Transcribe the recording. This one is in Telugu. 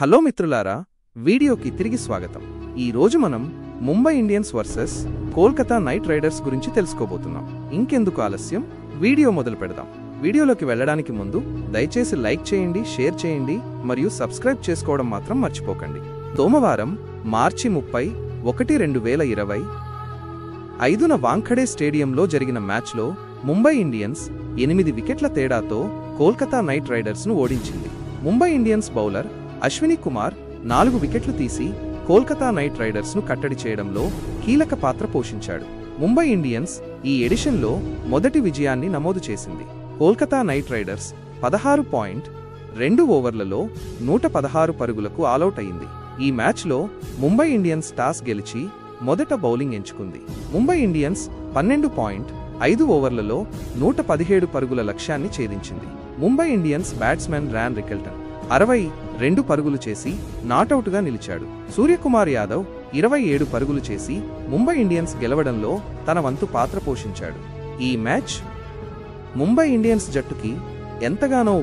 హలో మిత్రులారా, వీడియోకి తిరిగి స్వాగతం. ఈ రోజు మనం Mumbai Indians versus Kolkata night riders గురించి తెలుసుకోబోతున్నాం. ఇంకెందుకు ఆలస్యం, వీడియో మొదలు పెడదాం. వీడియోలోకి వెళ్ళడానికి ముందు దయచేసి లైక్ చేయండి, షేర్ చేయండి మరియు సబ్స్క్రైబ్ చేసుకోవడం మాత్రం మర్చిపోకండి. సోమవారం మార్చి 30, 2025న వాంఖడే స్టేడియంలో జరిగిన మ్యాచ్లో ముంబై ఇండియన్స్ 8 వికెట్ల తేడాతో కోల్కతా నైట్ రైడర్స్ను ఓడించింది. ముంబై ఇండియన్స్ బౌలర్ అశ్విని కుమార్ 4 వికెట్లు తీసి కోల్కతా నైట్ రైడర్స్ను కట్టడి చేయడంలో కీలక పాత్ర పోషించాడు. ముంబై ఇండియన్స్ ఈ ఎడిషన్లో మొదటి విజయాన్ని నమోదు చేసింది. కోల్కతా నైట్ రైడర్స్ 16.2 ఓవర్లలో 116 పరుగులకు ఆలౌట్ అయింది. ఈ మ్యాచ్లో ముంబై ఇండియన్స్ టాస్ గెలిచి మొదట బౌలింగ్ ఎంచుకుంది. ముంబై ఇండియన్స్ 12.5 ఓవర్లలో 117 పరుగుల లక్ష్యాన్ని ఛేదించింది. Mumbai Indians batsmen Ryan Rickelton 62 పరుగులు చేసి నాటౌట్గా నిలిచాడు. సూర్యకుమార్ యాదవ్ 27 పరుగులు చేసి ముంబై ఇండియన్స్ గెలవడంలో తన వంతు పాత్ర పోషించాడు. ఈ మ్యాచ్ ముంబై ఇండియన్స్ జట్టుకి ఎంతగానో